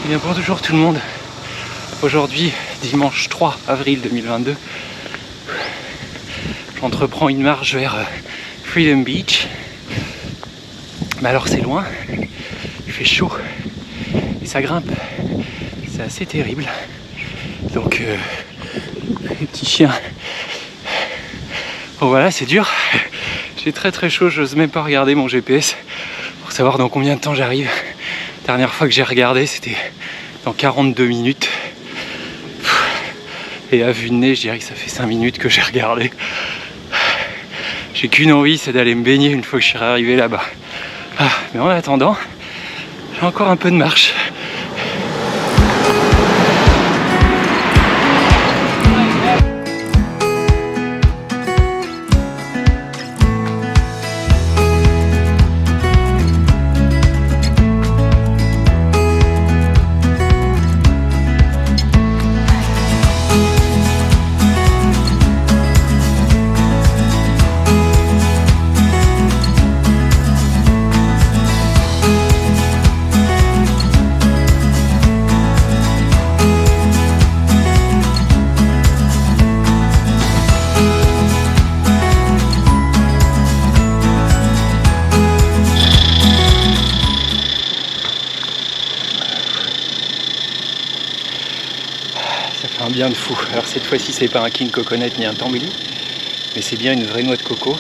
Et bien bonjour tout le monde. Aujourd'hui, dimanche 3 avril 2022, j'entreprends une marche vers Freedom Beach. Mais alors c'est loin, il fait chaud et ça grimpe. C'est assez terrible. Donc les petits chiens. Bon voilà, c'est dur. J'ai très chaud, j'ose même pas regarder mon GPS pour savoir dans combien de temps j'arrive. Dernière fois que j'ai regardé, c'était dans 42 minutes. Et à vue de nez, je dirais que ça fait 5 minutes que j'ai regardé. J'ai qu'une envie, c'est d'aller me baigner une fois que je serai arrivé là-bas. Mais en attendant, j'ai encore un peu de marche. Ça fait un bien de fou. Alors cette fois-ci c'est pas un king coconut ni un tambili, mais c'est bien une vraie noix de coco.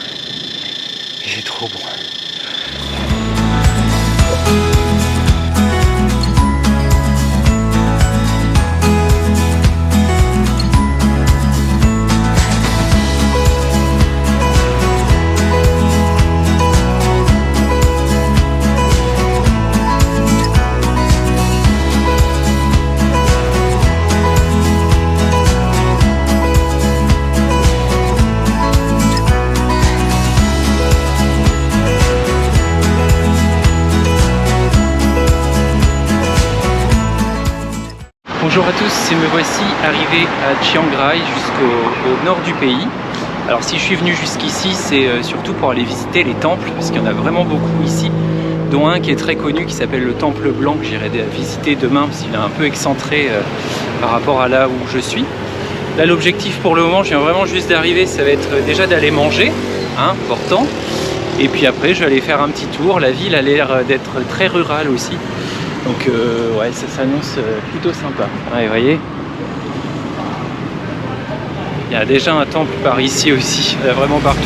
Et c'est trop bon. Bonjour à tous, me voici arrivé à Chiang Rai, jusqu'au nord du pays. Alors si je suis venu jusqu'ici, c'est surtout pour aller visiter les temples, parce qu'il y en a vraiment beaucoup ici, dont un qui est très connu, qui s'appelle le Temple Blanc, que j'irai visiter demain, parce qu'il est un peu excentré par rapport à là où je suis. Là l'objectif pour le moment, je viens vraiment juste d'arriver, ça va être déjà d'aller manger, important. Et puis après je vais aller faire un petit tour, la ville a l'air d'être très rurale aussi. Donc ouais, ça s'annonce plutôt sympa. Ouais, vous voyez, il y a déjà un temple par ici aussi, il y en a vraiment partout.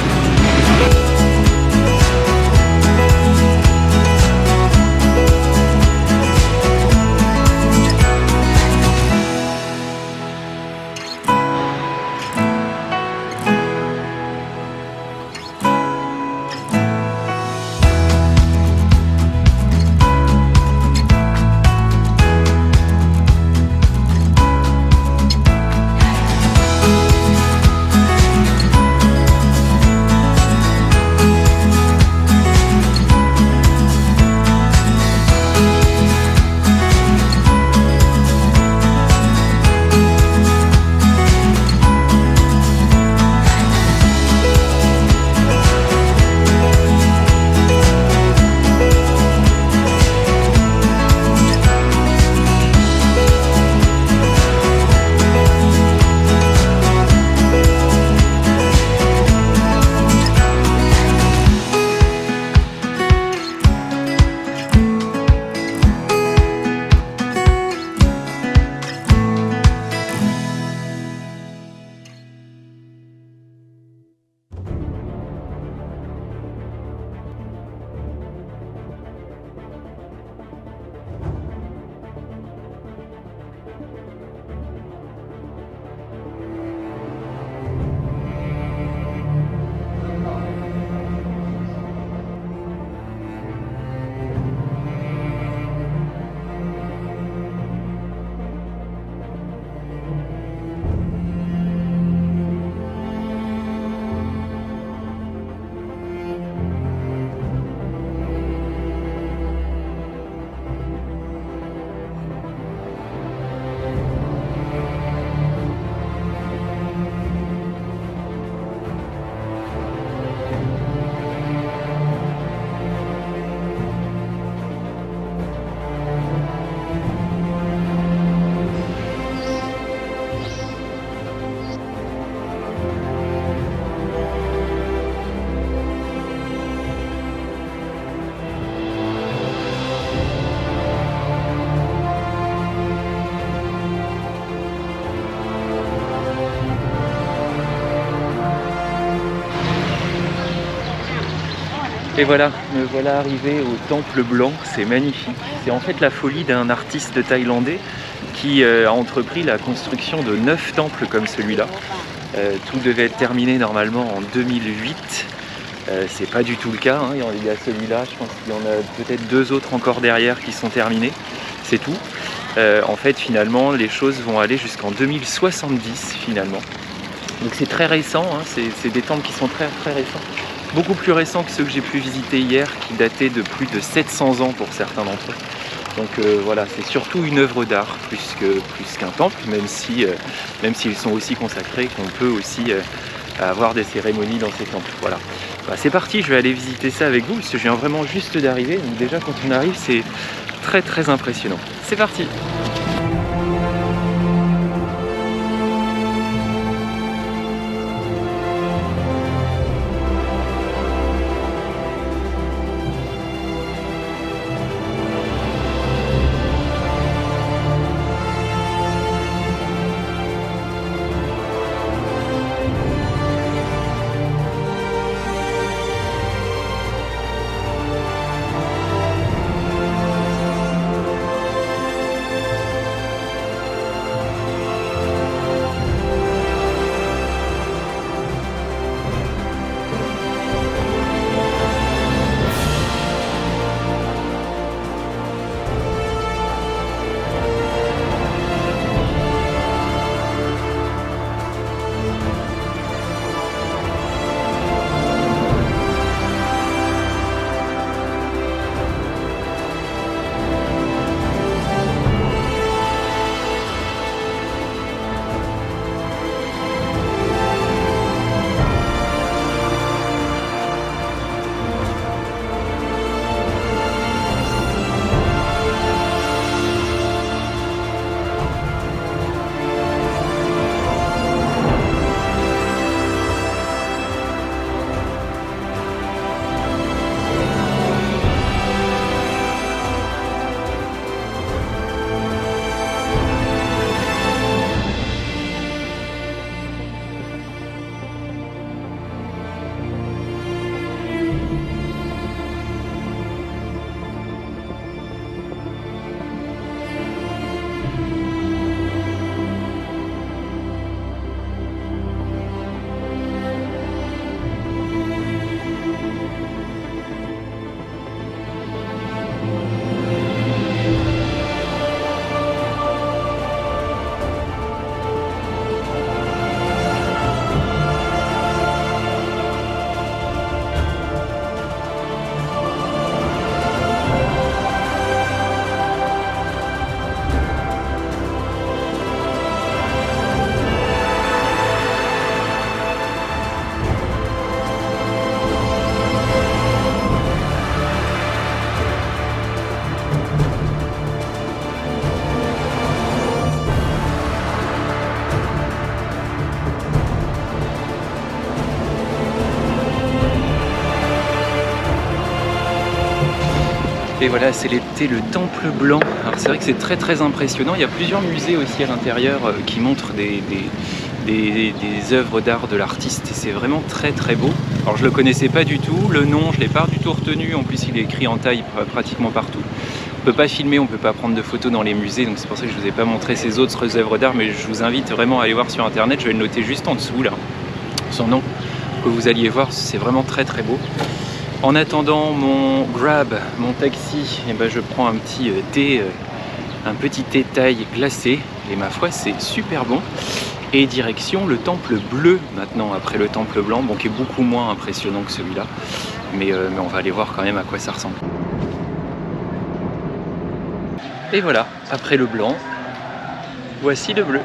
Et voilà, me voilà arrivé au Temple Blanc, c'est magnifique. C'est en fait la folie d'un artiste thaïlandais qui a entrepris la construction de 9 temples comme celui-là. Tout devait être terminé normalement en 2008. C'est pas du tout le cas, hein. Il y a celui-là, je pense qu'il y en a peut-être 2 autres encore derrière qui sont terminés, c'est tout. En fait finalement les choses vont aller jusqu'en 2070 finalement. Donc c'est très récent, hein. C'est des temples qui sont très récents. Beaucoup plus récents que ceux que j'ai pu visiter hier, qui dataient de plus de 700 ans pour certains d'entre eux. Donc voilà, c'est surtout une œuvre d'art plus qu'un temple, même s'ils sont aussi consacrés, qu'on peut aussi avoir des cérémonies dans ces temples. Voilà. Bah, c'est parti, je vais aller visiter ça avec vous, parce que je viens vraiment juste d'arriver. Donc déjà quand on arrive, c'est très impressionnant. C'est parti! Et voilà, c'était le Temple Blanc. Alors c'est vrai que c'est très impressionnant. Il y a plusieurs musées aussi à l'intérieur qui montrent des œuvres d'art de l'artiste. Et c'est vraiment très beau. Alors je le connaissais pas du tout. Le nom, je l'ai pas du tout retenu. En plus, il est écrit en thaï pratiquement partout. On peut pas filmer, on peut pas prendre de photos dans les musées. Donc c'est pour ça que je vous ai pas montré ces autres œuvres d'art. Mais je vous invite vraiment à aller voir sur internet. Je vais le noter juste en dessous là. Son nom, que vous alliez voir. C'est vraiment très beau. En attendant mon Grab, mon taxi, et ben je prends un petit thé thaï glacé, et ma foi c'est super bon. Et direction le temple bleu maintenant, après le temple blanc, bon qui est beaucoup moins impressionnant que celui-là, mais on va aller voir quand même à quoi ça ressemble. Et voilà, après le blanc, voici le bleu.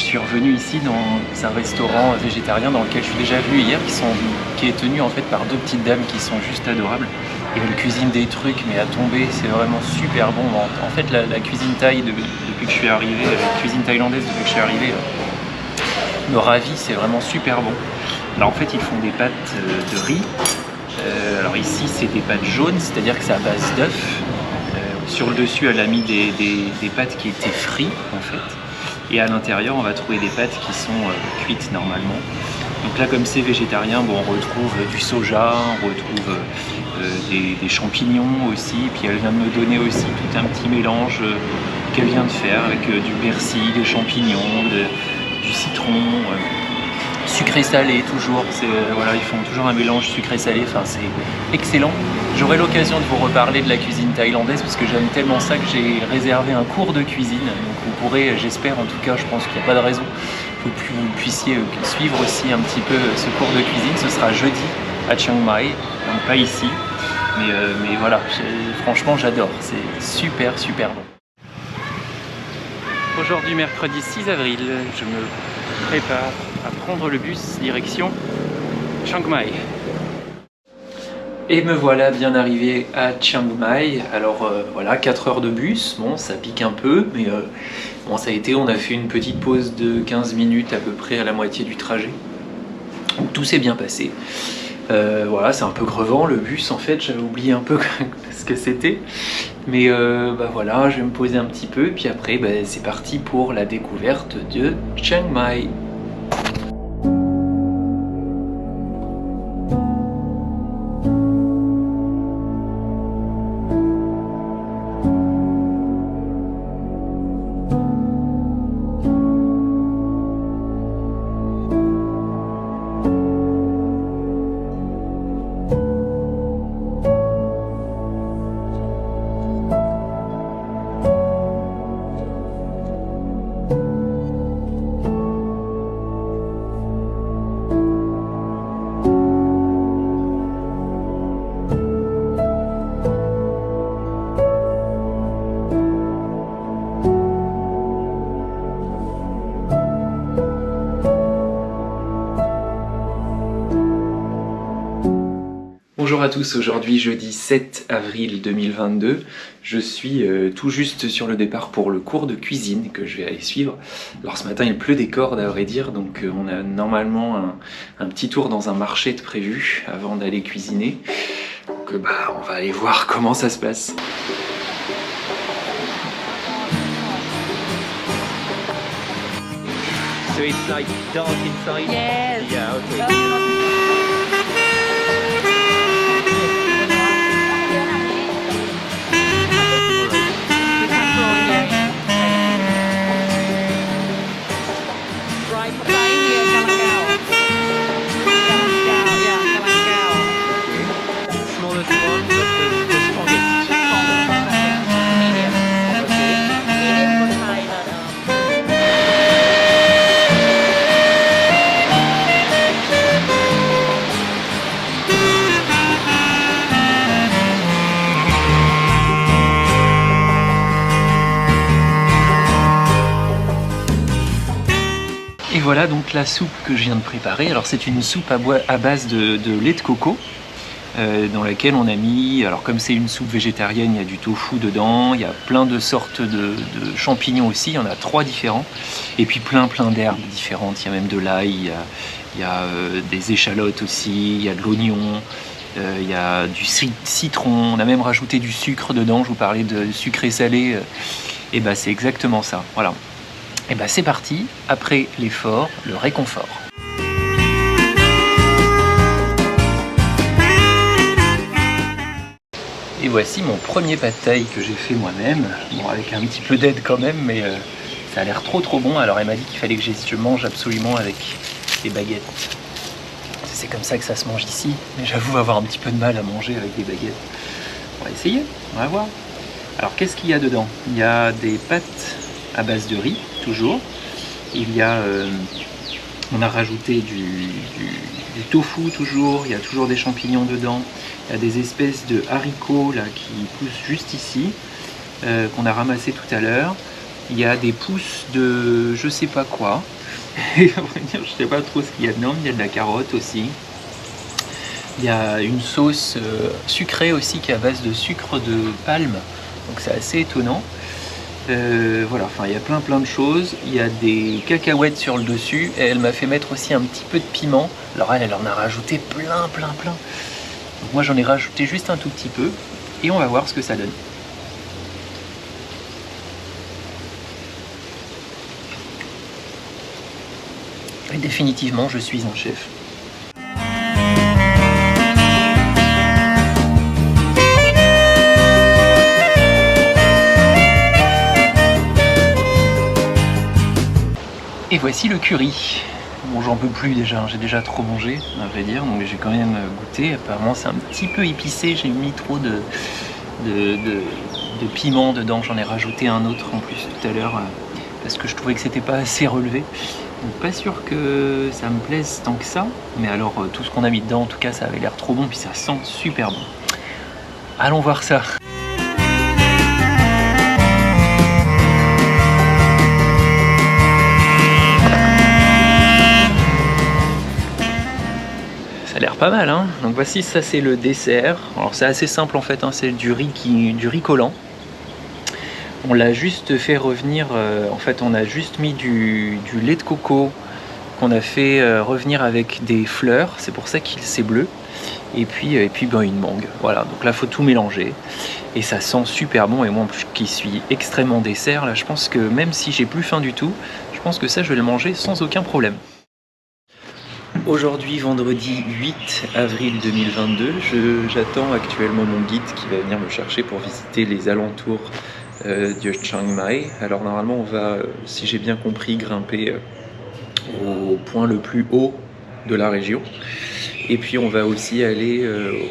suis revenu ici dans un restaurant végétarien dans lequel je suis déjà venu hier, qui est tenu en fait par deux petites dames qui sont juste adorables. Et elles cuisinent des trucs mais à tomber, c'est vraiment super bon. En fait la cuisine thaï depuis que je suis arrivé, la cuisine thaïlandaise depuis que je suis arrivé me ravit, c'est vraiment super bon. Alors en fait ils font des pâtes de riz. Alors ici c'est des pâtes jaunes, c'est-à-dire que c'est à base d'œufs. Sur le dessus elle a mis des pâtes qui étaient frites en fait. Et à l'intérieur on va trouver des pâtes qui sont cuites normalement. Donc là comme c'est végétarien, bon, on retrouve du soja, on retrouve des champignons aussi. Puis elle vient de me donner aussi tout un petit mélange qu'elle vient de faire avec du persil, des champignons, du citron. Sucré-salé toujours, voilà, ils font toujours un mélange sucré-salé, enfin c'est excellent. J'aurai l'occasion de vous reparler de la cuisine thaïlandaise parce que j'aime tellement ça que j'ai réservé un cours de cuisine. Donc vous pourrez, j'espère en tout cas, je pense qu'il n'y a pas de raison que vous puissiez suivre aussi un petit peu ce cours de cuisine. Ce sera jeudi à Chiang Mai, donc pas ici, mais voilà, franchement j'adore, c'est super bon. Aujourd'hui mercredi 6 avril, je me prépare à prendre le bus direction Chiang Mai. Et me voilà bien arrivé à Chiang Mai. Alors voilà, 4 heures de bus, bon ça pique un peu, mais bon ça a été, on a fait une petite pause de 15 minutes à peu près à la moitié du trajet. Donc tout s'est bien passé. Voilà, c'est un peu crevant le bus en fait, j'avais oublié un peu ce que c'était. Mais bah voilà, je vais me poser un petit peu, puis après bah, c'est parti pour la découverte de Chiang Mai. Bonjour à tous, aujourd'hui jeudi 7 avril 2022, je suis tout juste sur le départ pour le cours de cuisine que je vais aller suivre. Alors ce matin il pleut des cordes à vrai dire, donc on a normalement un petit tour dans un marché de prévu avant d'aller cuisiner. Donc bah, on va aller voir comment ça se passe. So it's like dark inside? Yes. Yeah, okay. Et voilà donc la soupe que je viens de préparer. Alors c'est une soupe à base de lait de coco dans laquelle on a mis, alors comme c'est une soupe végétarienne, il y a du tofu dedans, il y a plein de sortes de champignons aussi, il y en a 3 différents, et puis plein d'herbes différentes, il y a même de l'ail, il y a des échalotes aussi, il y a de l'oignon, il y a du citron, on a même rajouté du sucre dedans, je vous parlais de sucré salé, et bah c'est exactement ça, voilà. Et bah c'est parti, après l'effort, le réconfort. Et voici mon premier pad thai que j'ai fait moi-même, bon, avec un petit peu d'aide quand même, mais ça a l'air trop bon. Alors elle m'a dit qu'il fallait que je mange absolument avec des baguettes. C'est comme ça que ça se mange ici, mais j'avoue avoir un petit peu de mal à manger avec des baguettes. On va essayer, on va voir. Alors qu'est-ce qu'il y a dedans? Il y a des pâtes à base de riz, toujours. Il y a, on a rajouté du tofu toujours, il y a toujours des champignons dedans. Il y a des espèces de haricots là qui poussent juste ici, qu'on a ramassé tout à l'heure. Il y a des pousses de je sais pas quoi. Et à vrai dire, je sais pas trop ce qu'il y a dedans, il y a de la carotte aussi. Il y a une sauce sucrée aussi qui est à base de sucre de palme, donc c'est assez étonnant. Voilà, enfin il y a plein de choses. Il y a des cacahuètes sur le dessus et elle m'a fait mettre aussi un petit peu de piment. Alors elle en a rajouté plein. Donc moi j'en ai rajouté juste un tout petit peu et on va voir ce que ça donne. Et définitivement je suis un chef. Et voici le curry. Bon, j'en peux plus déjà, j'ai déjà trop mangé, à vrai dire, donc j'ai quand même goûté. Apparemment, c'est un petit peu épicé, j'ai mis trop de piment dedans. J'en ai rajouté un autre en plus tout à l'heure, parce que je trouvais que c'était pas assez relevé. Donc, pas sûr que ça me plaise tant que ça, mais alors tout ce qu'on a mis dedans, en tout cas, ça avait l'air trop bon, puis ça sent super bon. Allons voir ça. Ça a l'air pas mal, hein. Donc voici, ça c'est le dessert. Alors c'est assez simple en fait, hein. C'est du riz collant. On l'a juste fait revenir, en fait on a juste mis du lait de coco qu'on a fait revenir avec des fleurs, c'est pour ça qu'il c'est bleu. Et puis ben, une mangue, voilà, donc là faut tout mélanger. Et ça sent super bon, et moi en plus qui suis extrêmement dessert, là je pense que même si j'ai plus faim du tout, je pense que ça je vais le manger sans aucun problème. Aujourd'hui, vendredi 8 avril 2022, j'attends actuellement mon guide qui va venir me chercher pour visiter les alentours de Chiang Mai. Alors normalement on va, si j'ai bien compris, grimper au point le plus haut de la région. Et puis on va aussi aller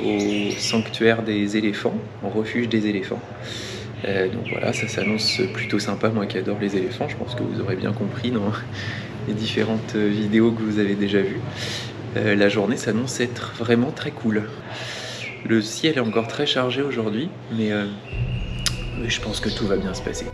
au sanctuaire des éléphants, au refuge des éléphants. Donc voilà, ça s'annonce plutôt sympa, moi qui adore les éléphants, je pense que vous aurez bien compris dans les différentes vidéos que vous avez déjà vues. La journée s'annonce être vraiment très cool. Le ciel est encore très chargé aujourd'hui, mais je pense que tout va bien se passer.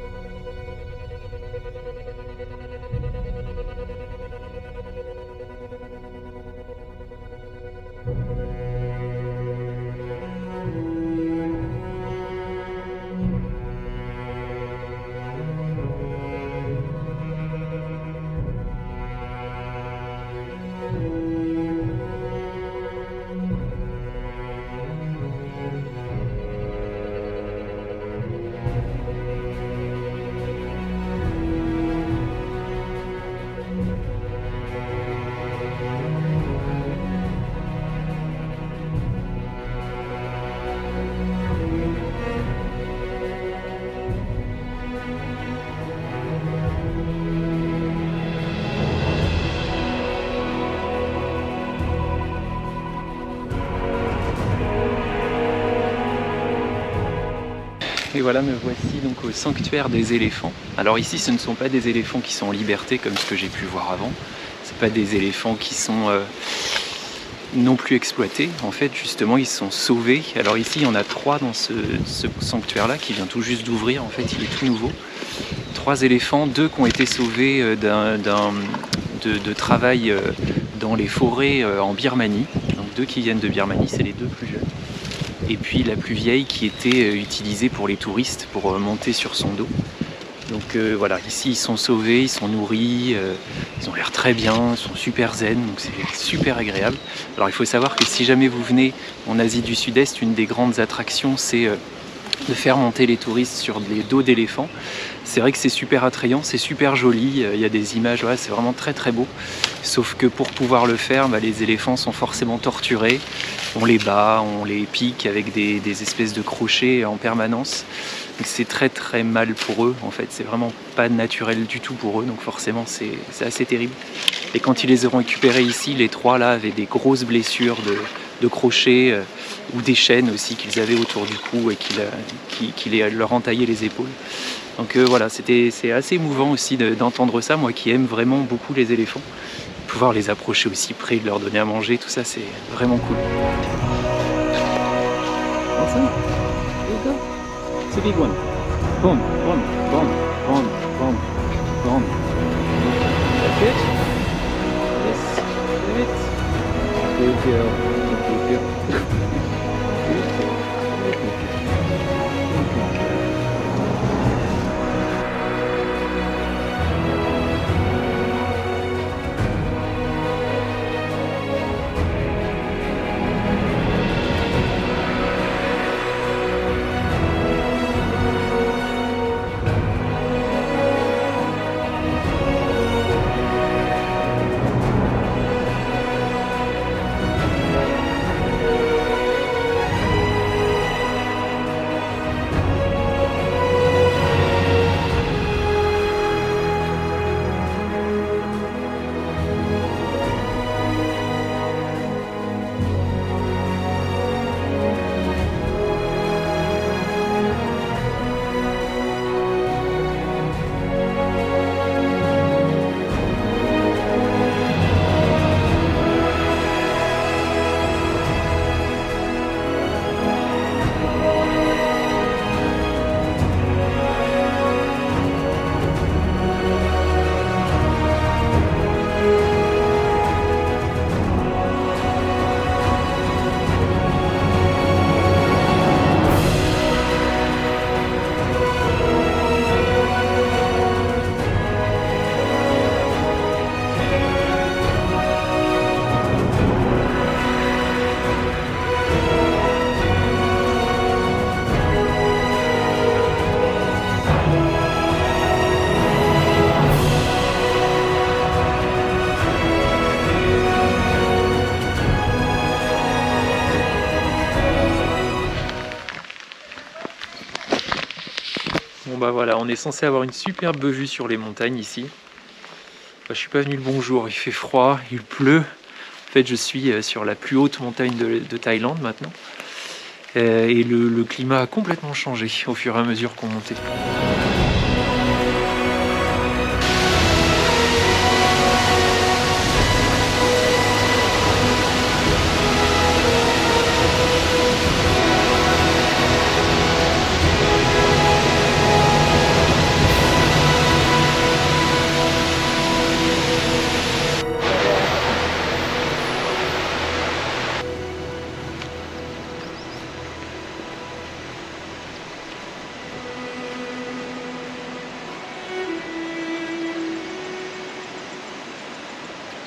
Et voilà, me voici donc au sanctuaire des éléphants. Alors ici, ce ne sont pas des éléphants qui sont en liberté comme ce que j'ai pu voir avant. C'est pas des éléphants qui sont non plus exploités. En fait, justement, ils sont sauvés. Alors ici, il y en a 3 dans ce sanctuaire-là qui vient tout juste d'ouvrir. En fait, il est tout nouveau. 3 éléphants, 2 qui ont été sauvés de travail dans les forêts en Birmanie. Donc 2 qui viennent de Birmanie, c'est les 2 plus jeunes. Et puis la plus vieille qui était utilisée pour les touristes, pour monter sur son dos. Donc voilà, ici ils sont sauvés, ils sont nourris, ils ont l'air très bien, ils sont super zen, donc c'est super agréable. Alors il faut savoir que si jamais vous venez en Asie du Sud-Est, une des grandes attractions c'est de faire monter les touristes sur les dos d'éléphants. C'est vrai que c'est super attrayant, c'est super joli, il y a des images, ouais, c'est vraiment très beau. Sauf que pour pouvoir le faire, les éléphants sont forcément torturés. On les bat, on les pique avec des espèces de crochets en permanence. Donc c'est très mal pour eux, en fait, c'est vraiment pas naturel du tout pour eux, donc forcément c'est assez terrible. Et quand ils les auront récupérés ici, les 3 là avaient des grosses blessures de crochets ou des chaînes aussi qu'ils avaient autour du cou et qui leur entaillaient les épaules. Donc voilà, c'est assez émouvant aussi d'entendre ça, moi qui aime vraiment beaucoup les éléphants. Pouvoir les approcher aussi près, de leur donner à manger, tout ça c'est vraiment cool. Awesome. There you go. It's a big one. Boom, boom, boom, boom, boom, boom. That's it. Thank you. Thank you. Bon bah voilà, on est censé avoir une superbe vue sur les montagnes ici. Bah, je suis pas venu le bon jour, il fait froid, il pleut. En fait je suis sur la plus haute montagne de Thaïlande maintenant. Et le climat a complètement changé au fur et à mesure qu'on montait.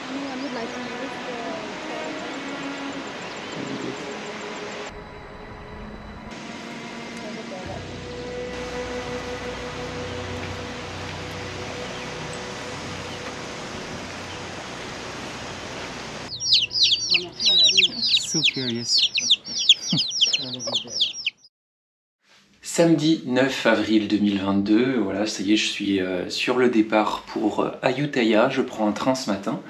Anyone would like to use So curious. Samedi 9 avril 2022, voilà, ça y est, je suis sur le départ pour Ayutthaya. Je prends un train ce matin,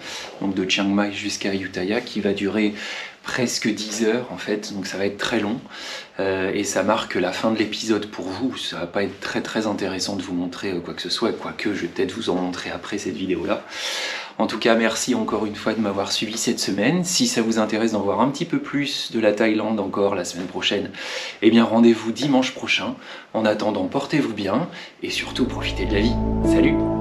donc de Chiang Mai jusqu'à Ayutthaya, qui va durer presque 10 heures en fait, donc ça va être très long. Et ça marque la fin de l'épisode pour vous. Ça va pas être très intéressant de vous montrer quoi que ce soit, quoique je vais peut-être vous en montrer après cette vidéo-là. En tout cas, merci encore une fois de m'avoir suivi cette semaine. Si ça vous intéresse d'en voir un petit peu plus de la Thaïlande encore la semaine prochaine, eh bien rendez-vous dimanche prochain. En attendant, portez-vous bien et surtout profitez de la vie. Salut!